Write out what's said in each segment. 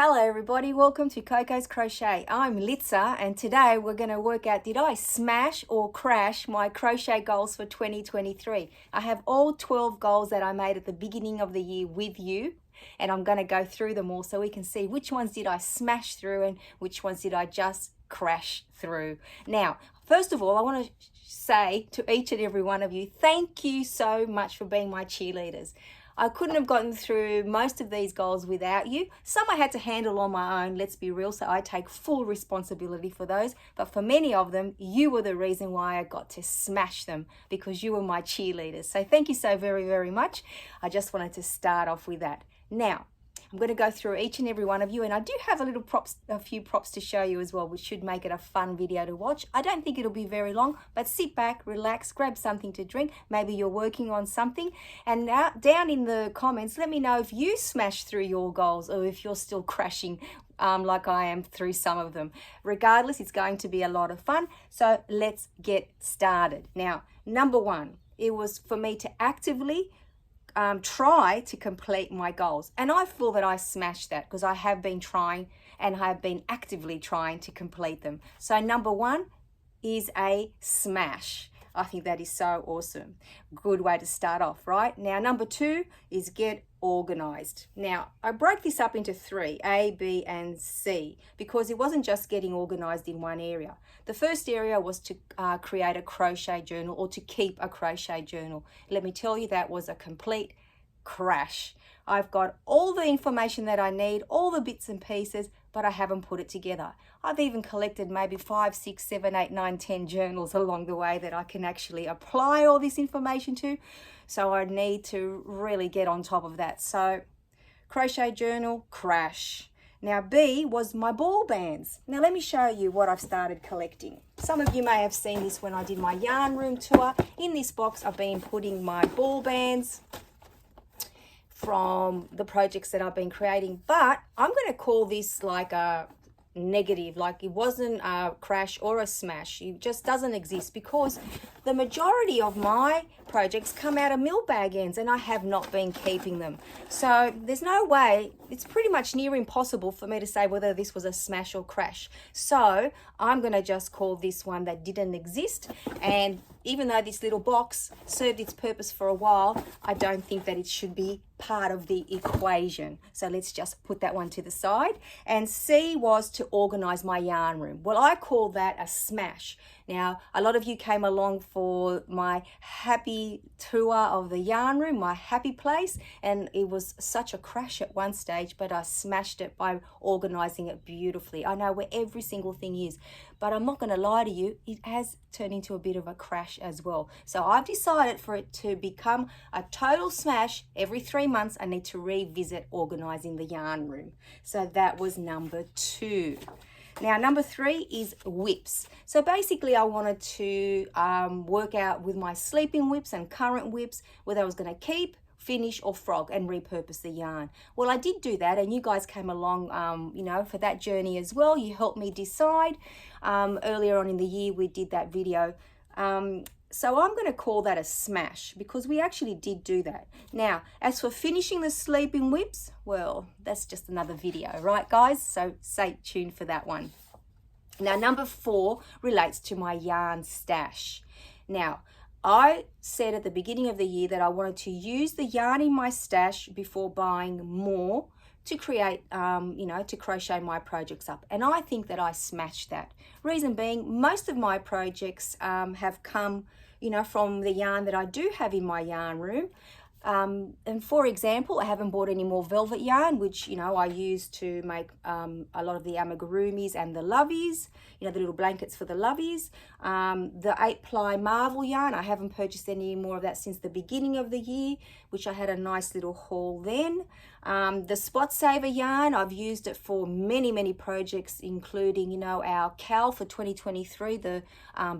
Hello everybody, welcome to Coco's Crochet. I'm Litza and today we're going to work out, did I smash or crash my crochet goals for 2023? I have all 12 goals that I made at the beginning of the year with you, and I'm going to go through them all so we can see which ones did I smash through and which ones did I just crash through. Now, first of all, I want to say to each and every one of you, thank you so much for being my cheerleaders. I couldn't have gotten through most of these goals without you. Some I had to handle on my own, let's be real, so I take full responsibility for those. But for many of them, you were the reason why I got to smash them, because you were my cheerleaders. So thank you so very, very much. I just wanted to start off with that. Now, I'm going to go through each and every one of you, and I do have a few props to show you as well, which should make it a fun video to watch. I don't think it'll be very long, but sit back, relax, grab something to drink. Maybe you're working on something, and now down in the comments, let me know if you smashed through your goals or if you're still crashing like I am through some of them. Regardless, it's going to be a lot of fun. So let's get started. Now, number one, it was for me to actively try to complete my goals, and I feel that I smashed that because I have been trying and I have been actively trying to complete them. So number one is a smash. I think that is so awesome. Good way to start off, right? Now, number two is get organized. Now, I broke this up into three, A, B, and C, because it wasn't just getting organized in one area. The first area was to create a crochet journal, or to keep a crochet journal. Let me tell you, that was a complete crash. I've got all the information that I need, all the bits and pieces, but I haven't put it together. I've even collected maybe 5, 6, 7, 8, 9, 10 journals along the way that I can actually apply all this information to. So I need to really get on top of that. So crochet journal, crash. Now B was my ball bands. Now let me show you what I've started collecting. Some of you may have seen this when I did my yarn room tour. In this box I've been putting my ball bands from the projects that I've been creating, but I'm going to call this like a negative, like it wasn't a crash or a smash. It just doesn't exist, because the majority of my projects come out of mill bag ends and I have not been keeping them. So there's no way, it's pretty much near impossible for me to say whether this was a smash or crash. So I'm going to just call this one that didn't exist. And even though this little box served its purpose for a while, I don't think that it should be part of the equation. So let's just put that one to the side. And C was to organize my yarn room. Well, I call that a smash. Now, a lot of you came along for my happy tour of the yarn room, my happy place, and it was such a crash at one stage, but I smashed it by organizing it beautifully. I know where every single thing is, but I'm not going to lie to you, it has turned into a bit of a crash as well. So I've decided for it to become a total smash, every 3 months I need to revisit organizing the yarn room. So that was number two. Now, number three is whips. So basically I wanted to work out with my sleeping whips and current whips whether I was going to keep, finish, or frog and repurpose the yarn. Well, I did do that, and you guys came along for that journey as well. You helped me decide. Earlier on in the year we did that video. So I'm going to call that a smash, because we actually did do that. Now, as for finishing the sleeping whips, well, that's just another video, right guys? So stay tuned for that one. Now, number four relates to my yarn stash. Now, I said at the beginning of the year that I wanted to use the yarn in my stash before buying more to create, to crochet my projects up. And I think that I smashed that. Reason being, most of my projects have come, from the yarn that I do have in my yarn room. And for example, I haven't bought any more velvet yarn, which, I use to make a lot of the amigurumis and the loveys, the little blankets for the loveys. The 8-ply Marvel yarn, I haven't purchased any more of that since the beginning of the year, which I had a nice little haul then. The Spot Saver yarn, I've used it for many, many projects, including, our cowl for 2023, the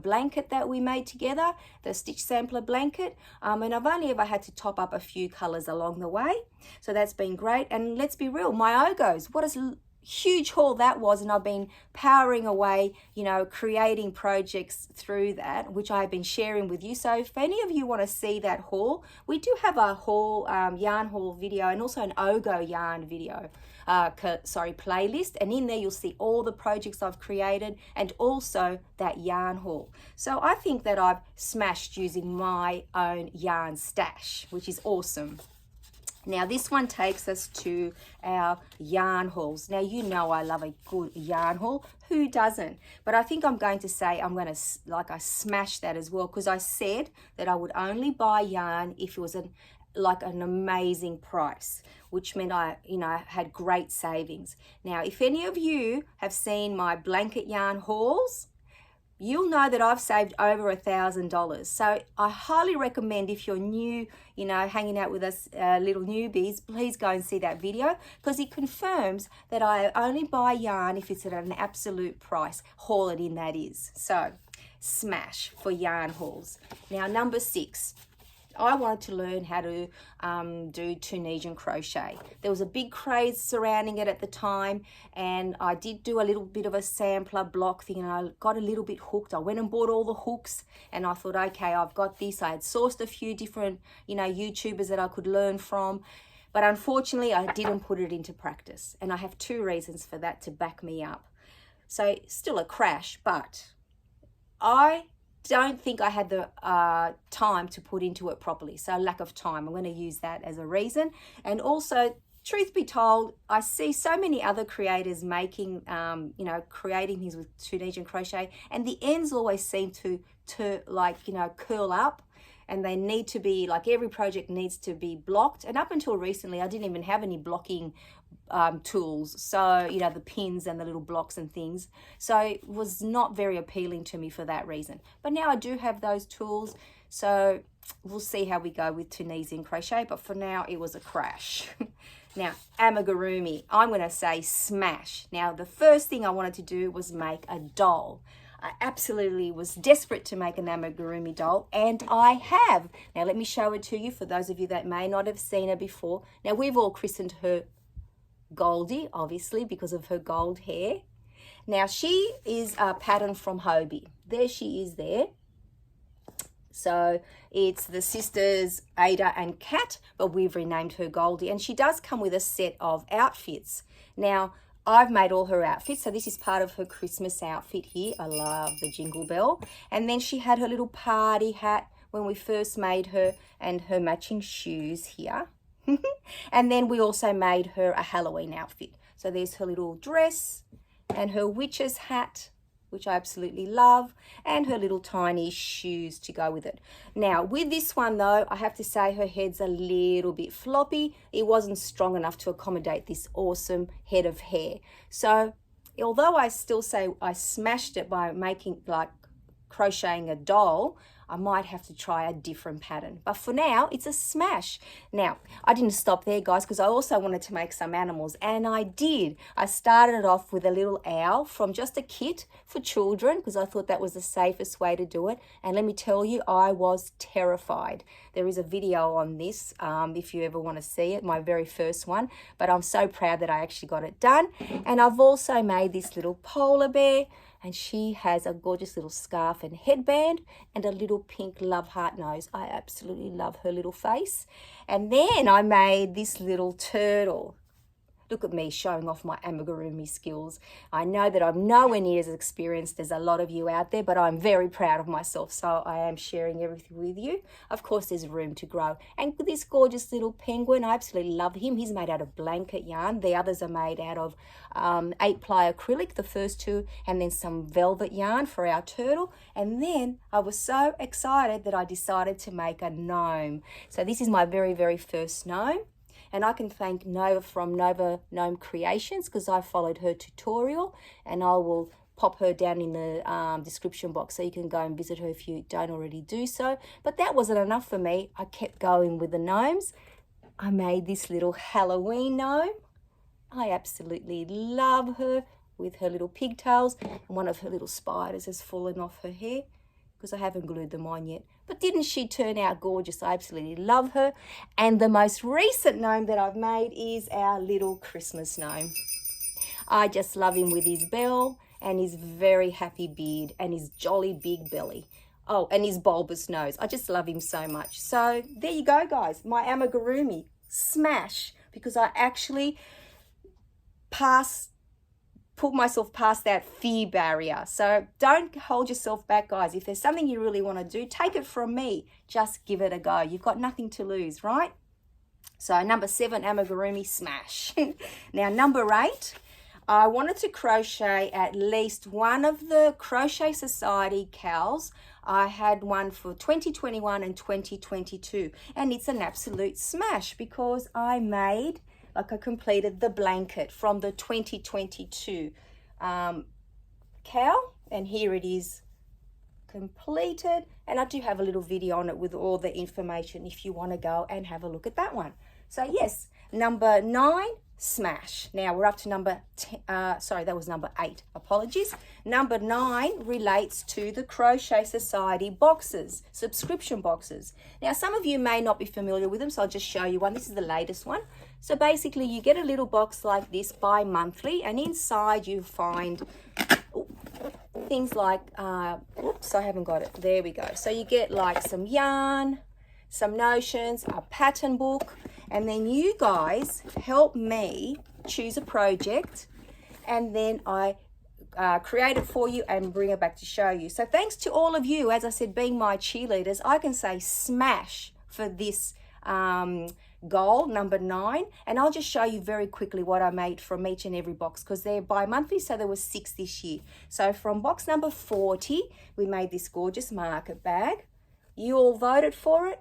blanket that we made together, the Stitch Sampler blanket. And I've only ever had to top up a few colors along the way. So that's been great. And let's be real, my Ogos, what does huge haul that was, and I've been powering away, you know, creating projects through that, which I've been sharing with you. So if any of you want to see that haul, we do have a haul, yarn haul video, and also an Ogo yarn video, playlist, and in there you'll see all the projects I've created and also that yarn haul. So I think that I've smashed using my own yarn stash, which is awesome. Now this one takes us to our yarn hauls. Now you know I love a good yarn haul. Who doesn't? But I think I'm going to say I'm going to I smash that as well, because I said that I would only buy yarn if it was an amazing price, which meant I had great savings. Now if any of you have seen my blanket yarn hauls, you'll know that I've saved over $1,000. So I highly recommend, if you're new, you know, hanging out with us little newbies, please go and see that video, because it confirms that I only buy yarn if it's at an absolute price. Haul it in, that is. So smash for yarn hauls. Now number 6. I wanted to learn how to do Tunisian crochet. There was a big craze surrounding it at the time, and I did do a little bit of a sampler block thing, and I got a little bit hooked. I went and bought all the hooks, and I thought, okay, I've got this. I had sourced a few different, you know, YouTubers that I could learn from, but unfortunately I didn't put it into practice, and I have 2 reasons for that to back me up. So still a crash, but I don't think I had the time to put into it properly. So lack of time, I'm going to use that as a reason. And also, truth be told, I see so many other creators making, you know, creating things with Tunisian crochet, and the ends always seem to curl up, and they need to be, like, every project needs to be blocked. And up until recently, I didn't even have any blocking tools, so, you know, the pins and the little blocks and things, so it was not very appealing to me for that reason. But now I do have those tools, so we'll see how we go with Tunisian crochet, but for now it was a crash. Now amigurumi, I'm going to say smash. Now the first thing I wanted to do was make a doll. I absolutely was desperate to make an amigurumi doll, and I have. Now let me show it to you for those of you that may not have seen her before. Now we've all christened her Goldie, obviously, because of her gold hair. Now she is a pattern from Hobie. There she is there. So it's the sisters Ada and Kat, but we've renamed her Goldie, and she does come with a set of outfits. Now I've made all her outfits, so this is part of her Christmas outfit here. I love the jingle bell. And then she had her little party hat when we first made her, and her matching shoes here. And then we also made her a Halloween outfit. So there's her little dress and her witch's hat, which I absolutely love, and her little tiny shoes to go with it. Now with this one though, I have to say her head's a little bit floppy. It wasn't strong enough to accommodate this awesome head of hair. So although I still say I smashed it by making, like, crocheting a doll, I might have to try a different pattern. But for now, it's a smash. Now, I didn't stop there, guys, because I also wanted to make some animals, and I did. I started it off with a little owl from just a kit for children, because I thought that was the safest way to do it. And let me tell you, I was terrified. There is a video on this, if you ever want to see it, my very first one. But I'm so proud that I actually got it done. And I've also made this little polar bear, and she has a gorgeous little scarf and headband and a little pink love heart nose. I absolutely love her little face. And then I made this little turtle. Look at me showing off my amigurumi skills. I know that I'm nowhere near as experienced as a lot of you out there, but I'm very proud of myself, so I am sharing everything with you. Of course, there's room to grow. And this gorgeous little penguin, I absolutely love him. He's made out of blanket yarn. The others are made out of 8-ply acrylic, the first 2, and then some velvet yarn for our turtle. And then I was so excited that I decided to make a gnome. So this is my very, very first gnome. And I can thank Nova from Nova Gnome Creations, because I followed her tutorial, and I will pop her down in the description box so you can go and visit her if you don't already do so. But that wasn't enough for me. I kept going with the gnomes. I made this little Halloween gnome. I absolutely love her with her little pigtails, and one of her little spiders has fallen off her hair because I haven't glued them on yet. But didn't she turn out gorgeous? I absolutely love her. And the most recent gnome that I've made is our little Christmas gnome. I just love him with his bell and his very happy beard and his jolly big belly. Oh, and his bulbous nose. I just love him so much. So there you go, guys. My amigurumi smash, because I actually put myself past that fear barrier. So don't hold yourself back, guys. If there's something you really want to do, take it from me. Just give it a go. You've got nothing to lose, right? So number 7, amigurumi smash. Now number 8, I wanted to crochet at least one of the Crochet Society cows. I had one for 2021 and 2022, and it's an absolute smash because I completed the blanket from the 2022 cow, and here it is completed, and I do have a little video on it with all the information if you want to go and have a look at that one. So yes, number 9, smash. Now we're up to number 10, sorry, that was number 8, apologies. Number 9 relates to the Crochet Society boxes, subscription boxes. Now some of you may not be familiar with them, so I'll just show you one. This is the latest one. So basically you get a little box like this bi-monthly, and inside you find things like, oops, I haven't got it. There we go. So you get like some yarn, some notions, a pattern book, and then you guys help me choose a project, and then I create it for you and bring it back to show you. So thanks to all of you, as I said, being my cheerleaders, I can say smash for this goal, number 9, and I'll just show you very quickly what I made from each and every box, because they're bi-monthly, so there was 6 this year. So from box number 40, we made this gorgeous market bag. You all voted for it,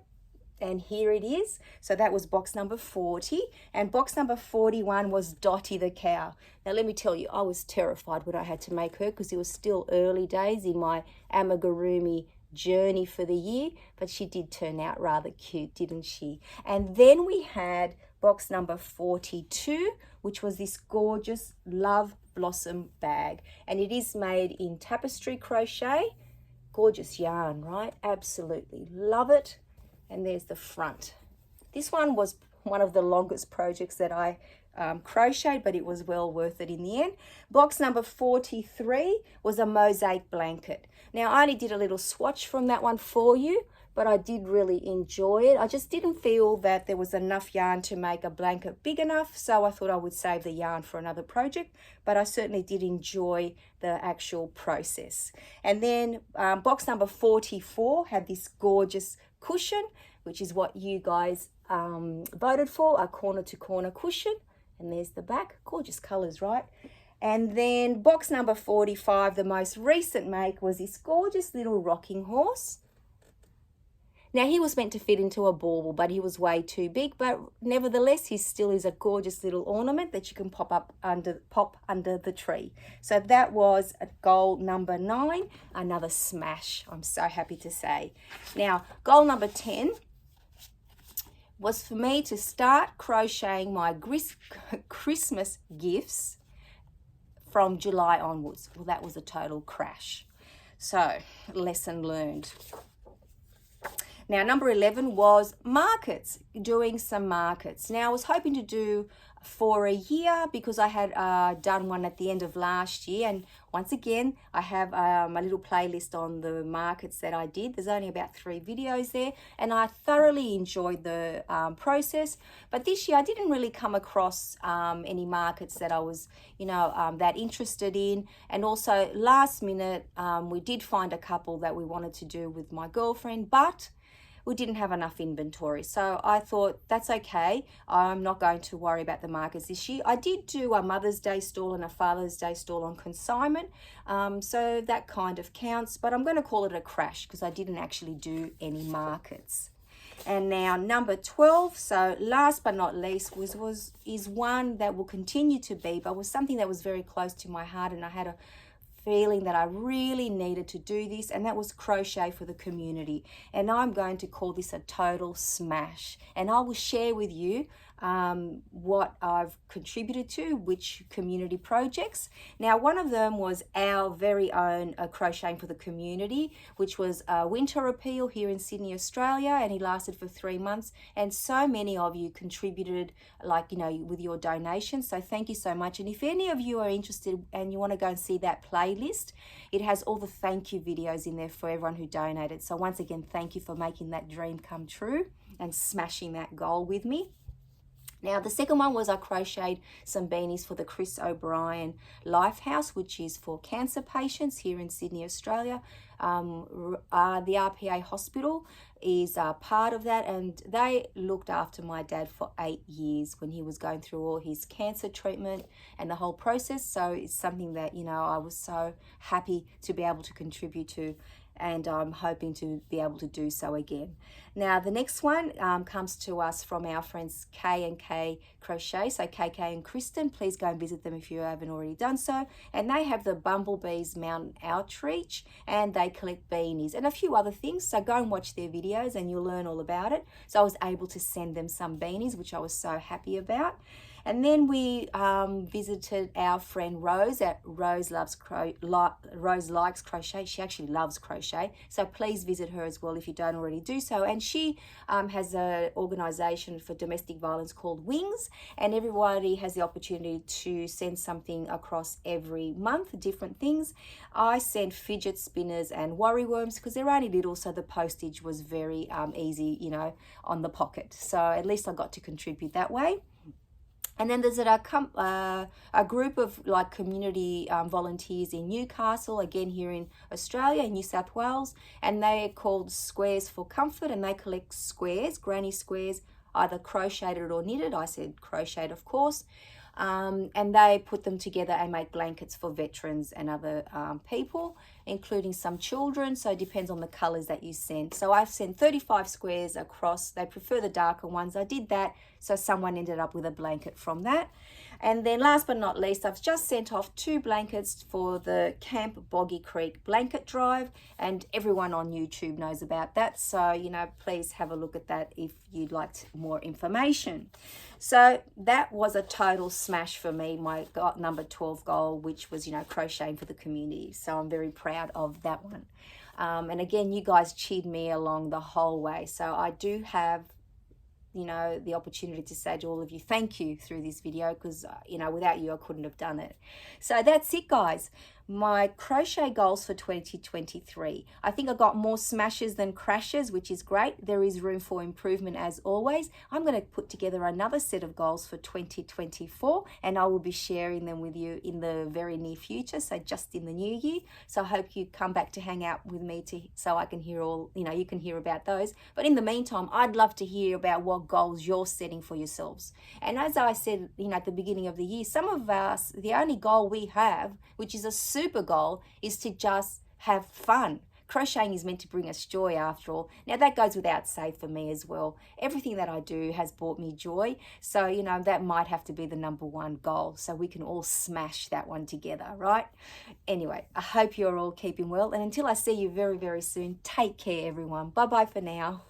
and here it is. So that was box number 40, and box number 41 was Dottie the cow. Now let me tell you, I was terrified when I had to make her, because it was still early days in my amigurumi journey for the year, but she did turn out rather cute, didn't she? And then we had box number 42, which was this gorgeous Love Blossom bag, and it is made in tapestry crochet. Gorgeous yarn, right? Absolutely love it. And there's the front. This one was one of the longest projects that I crocheted, but it was well worth it in the end. Box number 43 was a mosaic blanket. Now I only did a little swatch from that one for you, but I did really enjoy it. I just didn't feel that there was enough yarn to make a blanket big enough, so I thought I would save the yarn for another project, but I certainly did enjoy the actual process. And then box number 44 had this gorgeous cushion, which is what you guys voted for, a corner-to-corner cushion. And there's the back. Gorgeous colors, right? And then box number 45, the most recent make, was this gorgeous little rocking horse. Now, he was meant to fit into a bauble, but he was way too big. But nevertheless, he still is a gorgeous little ornament that you can pop under the tree. So that was a goal number 9, another smash, I'm so happy to say. Now, goal number 10 was for me to start crocheting my Christmas gifts from July onwards. Well, that was a total crash. So, lesson learned. Now, number 11 was markets, doing some markets. Now, I was hoping to do for a year because I had done one at the end of last year. And once again, I have a little playlist on the markets that I did. There's only about 3 videos there, and I thoroughly enjoyed the process. But this year, I didn't really come across any markets that I was, that interested in. And also, last minute, we did find a couple that we wanted to do with my girlfriend, but we didn't have enough inventory. So I thought, that's okay. I'm not going to worry about the markets this year. I did do a Mother's Day stall and a Father's Day stall on consignment. So that kind of counts, but I'm going to call it a crash because I didn't actually do any markets. And now number 12, so last but not least, is one that will continue to be, but was something that was very close to my heart, and I had a feeling that I really needed to do this, and that was crochet for the community. And I'm going to call this a total smash, and I will share with you what I've contributed to, which community projects. Now, one of them was our very own Crocheting for the Community, which was a winter appeal here in Sydney, Australia, and he lasted for 3 months. And so many of you contributed, like, you know, with your donations. So thank you so much. And if any of you are interested and you want to go and see that playlist, it has all the thank you videos in there for everyone who donated. So once again, thank you for making that dream come true and smashing that goal with me. Now, the second one was I crocheted some beanies for the Chris O'Brien Lifehouse, which is for cancer patients here in Sydney, Australia. The RPA hospital is part of that, and they looked after my dad for 8 years when he was going through all his cancer treatment and the whole process. So it's something that, you know, I was so happy to be able to contribute to, and I'm hoping to be able to do so again. Now, the next one comes to us from our friends K&K Crochet. So KK and Kristen, please go and visit them if you haven't already done so. And they have the Bumblebees Mountain Outreach, and they collect beanies and a few other things. So go and watch their videos and you'll learn all about it. So I was able to send them some beanies, which I was so happy about. And then we visited our friend Rose at Rose Likes Crochet. She actually loves crochet. So please visit her as well if you don't already do so. And she has an organization for domestic violence called Wings. And everybody has the opportunity to send something across every month, different things. I sent fidget spinners and worry worms because they're only little, so the postage was very easy, you know, on the pocket. So at least I got to contribute that way. And then there's a group of like community volunteers in Newcastle, again here in Australia, in New South Wales, and they're called Squares for Comfort, and they collect squares, granny squares, either crocheted or knitted. I said crocheted, of course. And they put them together and make blankets for veterans and other people, including some children. So it depends on the colors that you send. So I've sent 35 squares across. They prefer the darker ones. I did that, so someone ended up with a blanket from that. And then last but not least, I've just sent off 2 blankets for the Camp Boggy Creek blanket drive, and everyone on YouTube knows about that. So, you know, please have a look at that if you'd like more information. So that was a total smash for me, my number 12 goal, which was, you know, crocheting for the community. So I'm very proud of that one. And again, you guys cheered me along the whole way. So I do have, you know, the opportunity to say to all of you thank you through this video, because, you know, without you I couldn't have done it. So that's it, guys. My crochet goals for 2023. I think I got more smashes than crashes, which is great. There is room for improvement as always. I'm going to put together another set of goals for 2024, and I will be sharing them with you in the very near future, so just in the new year. So I hope you come back to hang out with me so I can hear all, you know, you can hear about those. But in the meantime, I'd love to hear about what goals you're setting for yourselves. And as I said, you know, at the beginning of the year, some of us, the only goal we have, which is a super goal, is to just have fun. Crocheting is meant to bring us joy after all. Now that goes without say for me as well. Everything that I do has brought me joy. So, you know, that might have to be the number one goal, so we can all smash that one together, right? Anyway, I hope you're all keeping well. And until I see you very, very soon, take care, everyone. Bye-bye for now.